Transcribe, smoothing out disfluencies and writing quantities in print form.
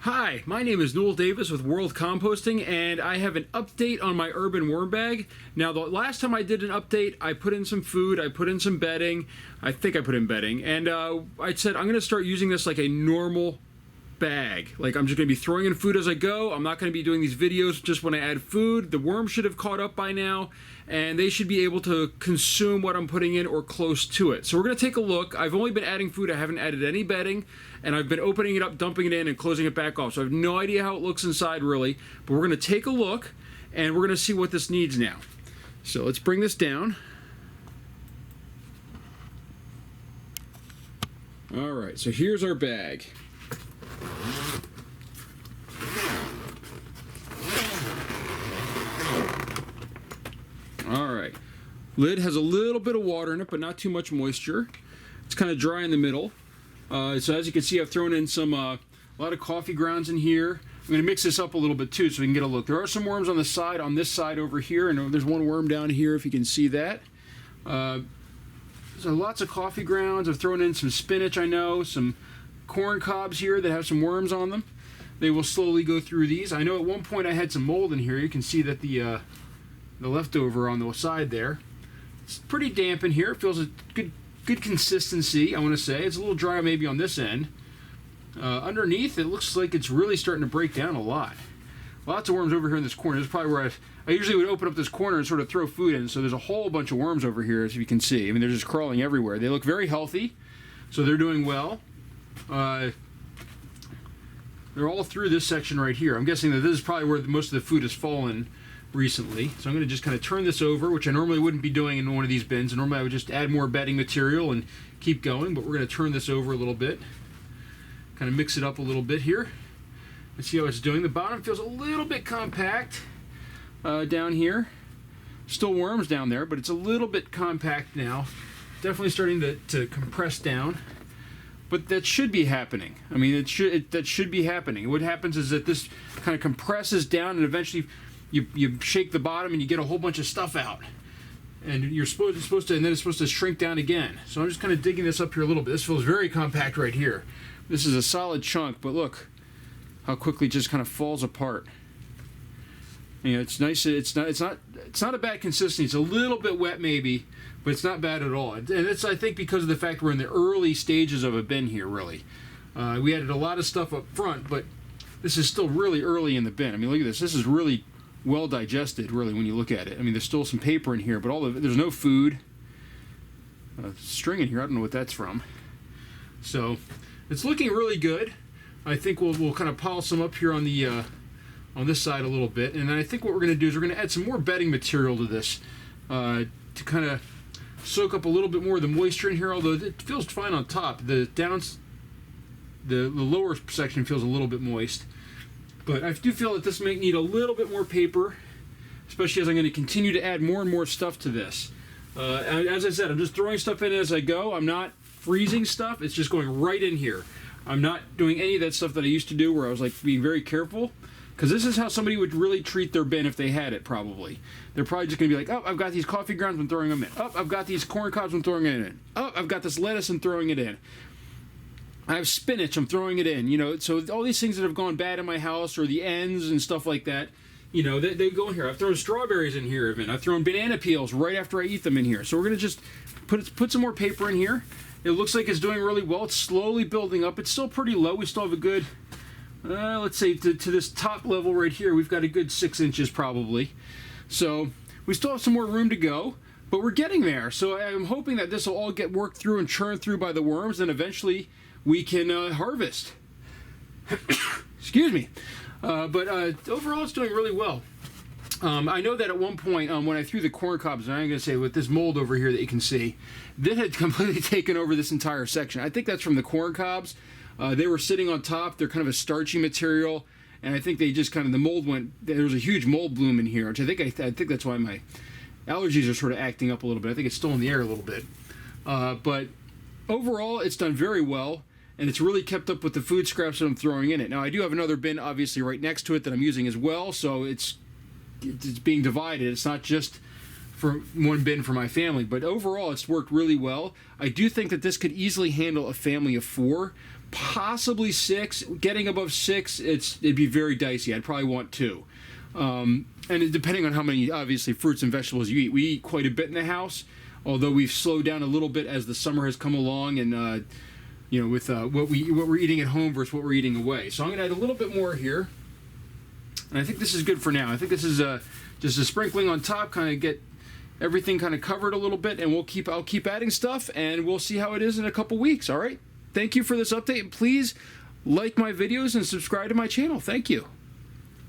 Hi, my name is Newell Davis with World Composting, and I have an update on my urban worm bag. Now, the last time I did an update, I put in some food, I put in some bedding. I think I put in bedding, and I said I'm going to start using this like a normal bag. Like, I'm just going to be throwing in food as I go. I'm not going to be doing these videos just when I add food. The worms should have caught up by now, and they should be able to consume what I'm putting in or close to it. So we're going to take a look. I've only been adding food. I haven't added any bedding, and I've been opening it up, dumping it in, and closing it back off. So I have no idea how it looks inside, really, but we're going to take a look, and we're going to see what this needs now. So let's bring this down. All right, so here's our bag. All right, lid has a little bit of water in it, but not too much moisture. It's kind of dry in the middle. So as you can see, I've thrown in some a lot of coffee grounds in here. I'm going to mix this up a little bit too, so we can get a look. There are some worms on the side, on this side over here, and there's one worm down here, if you can see that. So lots of coffee grounds. I've thrown in some spinach, I know, some corn cobs here that have some worms on them. They will slowly go through these. I know at one point I had some mold in here. You can see that the leftover on the side there. It's pretty damp in here. It feels a good consistency, I want to say. It's a little dry maybe on this end. Underneath, it looks like it's really starting to break down a lot. Lots of worms over here in this corner. This is probably where I usually would open up this corner and sort of throw food in. So there's a whole bunch of worms over here, as you can see. I mean, they're just crawling everywhere. They look very healthy, so they're doing well. They're all through this section right here. I'm guessing that this is probably where most of the food has fallen recently. So I'm going to just kind of turn this over, which I normally wouldn't be doing in one of these bins. Normally I would just add more bedding material and keep going, but we're going to turn this over a little bit. Kind of mix it up a little bit here. Let's see how it's doing. The bottom feels a little bit compact down here. Still worms down there, but it's a little bit compact now. Definitely starting to compress down. But that should be happening. I mean, that should be happening. What happens is that this kind of compresses down, and eventually you shake the bottom and you get a whole bunch of stuff out. And you're supposed to, and then it's supposed to shrink down again. So I'm just kind of digging this up here a little bit. This feels very compact right here. This is a solid chunk, but look how quickly it just kind of falls apart. You know, it's nice. It's not a bad consistency. It's a little bit wet maybe, but it's not bad at all. And it's, I think, because of the fact we're in the early stages of a bin here, really. We added a lot of stuff up front, but this is still really early in the bin. I mean, look at this. This is really well digested, really, when you look at it. I mean, there's still some paper in here, but there's no food. String in here. I don't know what that's from. So it's looking really good. I think we'll kind of polish some up here on the on this side a little bit, and then I think what we're going to do is we're going to add some more bedding material to this to kind of soak up a little bit more of the moisture in here. Although it feels fine on top, the lower section feels a little bit moist. But I do feel that this may need a little bit more paper, especially as I'm going to continue to add more and more stuff to this. As I said, I'm just throwing stuff in as I go. I'm not freezing stuff. It's just going right in here. I'm not doing any of that stuff that I used to do where I was like being very careful, because this is how somebody would really treat their bin if they had it, probably. They're probably just going to be like, oh, I've got these coffee grounds, I'm throwing them in. Oh, I've got these corn cobs, I'm throwing it in. Oh, I've got this lettuce, I'm throwing it in. I have spinach, I'm throwing it in. You know, so all these things that have gone bad in my house, or the ends and stuff like that, you know, they go in here. I've thrown strawberries in here even. I've thrown banana peels right after I eat them in here. So we're going to just put some more paper in here. It looks like it's doing really well. It's slowly building up. It's still pretty low. We still have a good, let's say, to this top level right here, we've got a good 6 inches probably. So we still have some more room to go, but we're getting there. So I'm hoping that this will all get worked through and churned through by the worms, and eventually we can harvest. Excuse me. But overall, it's doing really well. I know that at one point when I threw the corn cobs, and I'm going to say with this mold over here that you can see, that had completely taken over this entire section. I think that's from the corn cobs. They were sitting on top. They're kind of a starchy material, and I think they just kind of, the mold went, there was a huge mold bloom in here, which I think that's why my allergies are sort of acting up a little bit. I think it's still in the air a little bit. But overall, it's done very well, and it's really kept up with the food scraps that I'm throwing in it. Now, I do have another bin, obviously, right next to it that I'm using as well, so it's being divided. It's not just for one bin for my family, but overall it's worked really well. I do think that this could easily handle a family of 4, possibly 6. Getting above 6, it'd be very dicey. I'd probably want 2. And depending on how many, obviously, fruits and vegetables you eat. We eat quite a bit in the house, although we've slowed down a little bit as the summer has come along, and you know, with what we're eating at home versus what we're eating away. So I'm going to add a little bit more here, and I think this is good for now. I think this is just a sprinkling on top, kind of get everything kind of covered a little bit, and I'll keep adding stuff, and we'll see how it is in a couple weeks. All right. Thank you for this update, and please like my videos and subscribe to my channel. Thank you.